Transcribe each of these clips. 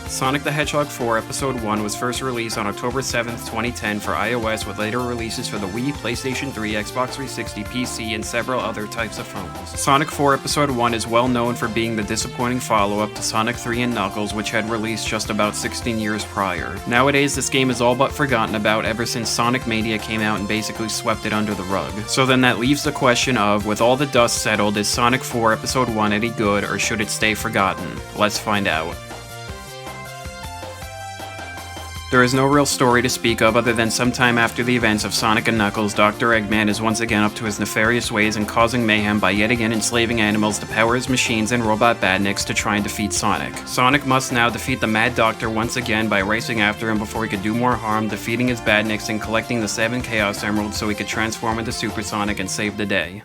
Sonic the Hedgehog 4 Episode 1 was first released on October 7, 2010 for iOS, with later releases for the Wii, PlayStation 3, Xbox 360, PC, and several other types of phones. Sonic 4 Episode 1 is well known for being the disappointing follow-up to Sonic 3 and Knuckles, which had released just about 16 years prior. Nowadays, this game is all but forgotten about ever since Sonic Mania came out and basically swept it under the rug. So then that leaves the question of, with all the dust settled, is Sonic 4 Episode 1 any good, or should it stay forgotten? Let's find out. There is no real story to speak of other than sometime after the events of Sonic and Knuckles, Dr. Eggman is once again up to his nefarious ways and causing mayhem by yet again enslaving animals to power his machines and robot badniks to try and defeat Sonic. Sonic must now defeat the Mad Doctor once again by racing after him before he could do more harm, defeating his badniks and collecting the 7 Chaos Emeralds so he could transform into Super Sonic and save the day.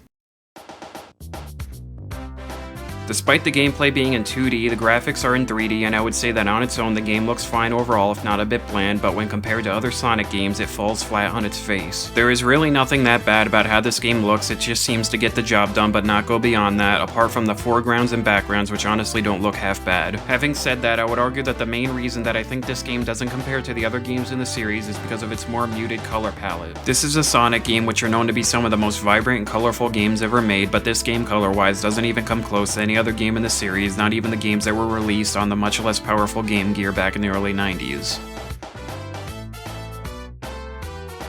Despite the gameplay being in 2D, the graphics are in 3D, and I would say that on its own the game looks fine overall, if not a bit bland, but when compared to other Sonic games it falls flat on its face. There is really nothing that bad about how this game looks, it just seems to get the job done but not go beyond that, apart from the foregrounds and backgrounds which honestly don't look half bad. Having said that, I would argue that the main reason that I think this game doesn't compare to the other games in the series is because of its more muted color palette. This is a Sonic game which are known to be some of the most vibrant and colorful games ever made, but this game color-wise doesn't even come close to any other game in the series, not even the games that were released on the much less powerful Game Gear back in the early 90s.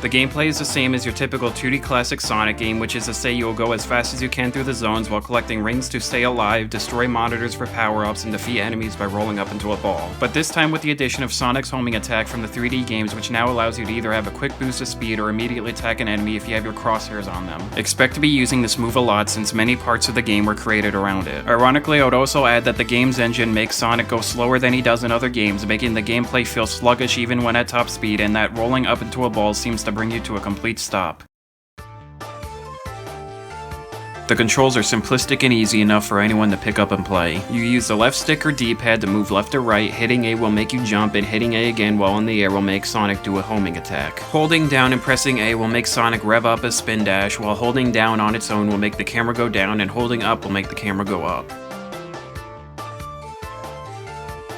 The gameplay is the same as your typical 2D classic Sonic game, which is to say you'll go as fast as you can through the zones while collecting rings to stay alive, destroy monitors for power-ups, and defeat enemies by rolling up into a ball. But this time with the addition of Sonic's homing attack from the 3D games, which now allows you to either have a quick boost of speed or immediately attack an enemy if you have your crosshairs on them. Expect to be using this move a lot since many parts of the game were created around it. Ironically, I would also add that the game's engine makes Sonic go slower than he does in other games, making the gameplay feel sluggish even when at top speed, and that rolling up into a ball seems to bring you to a complete stop. The controls are simplistic and easy enough for anyone to pick up and play. You use the left stick or D-pad to move left or right, hitting A will make you jump, and hitting A again while in the air will make Sonic do a homing attack. Holding down and pressing A will make Sonic rev up a spin dash, while holding down on its own will make the camera go down, and holding up will make the camera go up.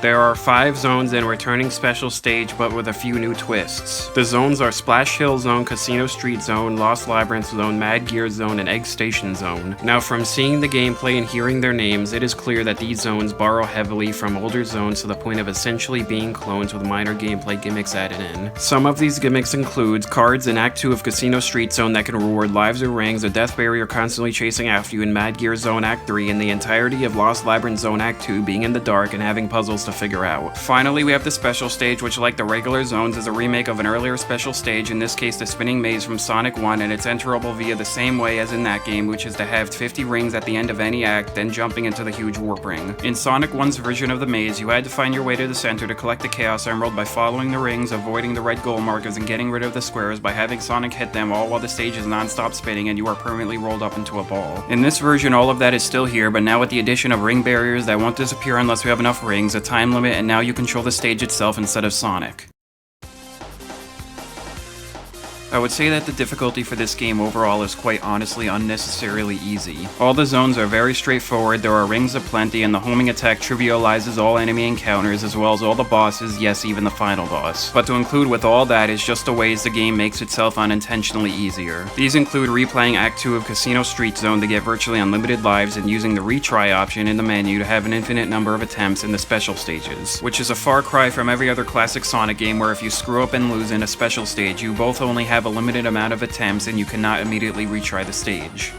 There are 5 zones and a returning special stage, but with a few new twists. The zones are Splash Hill Zone, Casino Street Zone, Lost Labyrinth Zone, Mad Gear Zone, and Egg Station Zone. Now from seeing the gameplay and hearing their names, it is clear that these zones borrow heavily from older zones to the point of essentially being clones with minor gameplay gimmicks added in. Some of these gimmicks include cards in Act 2 of Casino Street Zone that can reward lives or rings, a death barrier constantly chasing after you in Mad Gear Zone Act 3, and the entirety of Lost Labyrinth Zone Act 2 being in the dark and having puzzles to figure out. Finally, we have the special stage, which like the regular zones is a remake of an earlier special stage, in this case the spinning maze from Sonic 1, and it's enterable via the same way as in that game, which is to have 50 rings at the end of any act, then jumping into the huge warp ring. In Sonic 1's version of the maze, you had to find your way to the center to collect the Chaos Emerald by following the rings, avoiding the red goal markers, and getting rid of the squares by having Sonic hit them, all while the stage is non-stop spinning and you are permanently rolled up into a ball. In this version, all of that is still here, but now with the addition of ring barriers that won't disappear unless we have enough rings, a time limit, and now you control the stage itself instead of Sonic. I would say that the difficulty for this game overall is quite honestly unnecessarily easy. All the zones are very straightforward, there are rings aplenty, and the homing attack trivializes all enemy encounters as well as all the bosses, yes, even the final boss. But to include with all that is just the ways the game makes itself unintentionally easier. These include replaying Act 2 of Casino Street Zone to get virtually unlimited lives and using the retry option in the menu to have an infinite number of attempts in the special stages, which is a far cry from every other classic Sonic game where if you screw up and lose in a special stage, you both only have a limited amount of attempts and you cannot immediately retry the stage.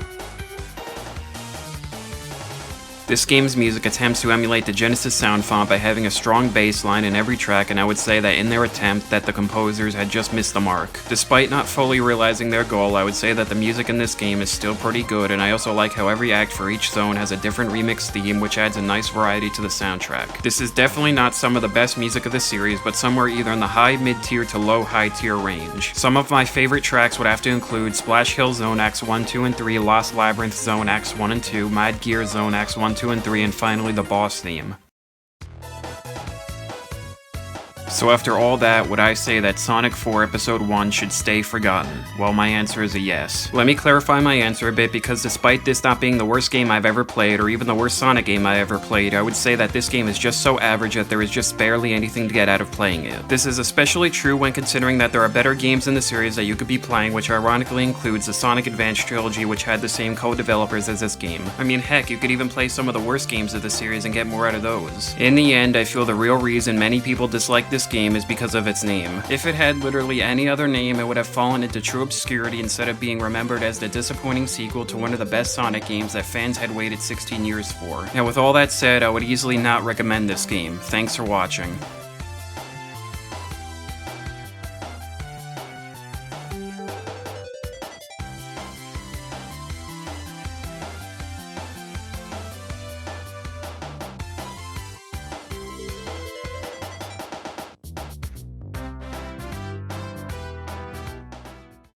This game's music attempts to emulate the Genesis sound font by having a strong bass line in every track, and I would say that in their attempt that the composers had just missed the mark. Despite not fully realizing their goal, I would say that the music in this game is still pretty good, and I also like how every act for each zone has a different remix theme, which adds a nice variety to the soundtrack. This is definitely not some of the best music of the series, but somewhere either in the high mid-tier to low high-tier range. Some of my favorite tracks would have to include Splash Hill Zone Acts 1, 2, and 3, Lost Labyrinth Zone Acts 1 and 2, Mad Gear Zone Acts 1, 2, and 3, and finally the boss theme. So after all that, would I say that Sonic 4 Episode 1 should stay forgotten? Well, my answer is a yes. Let me clarify my answer a bit, because despite this not being the worst game I've ever played, or even the worst Sonic game I ever played, I would say that this game is just so average that there is just barely anything to get out of playing it. This is especially true when considering that there are better games in the series that you could be playing, which ironically includes the Sonic Advance trilogy, which had the same co-developers as this game. I mean, heck, you could even play some of the worst games of the series and get more out of those. In the end, I feel the real reason many people dislike this game is because of its name. If it had literally any other name, it would have fallen into true obscurity instead of being remembered as the disappointing sequel to one of the best Sonic games that fans had waited 16 years for. Now with all that said, I would easily not recommend this game. Thanks for watching.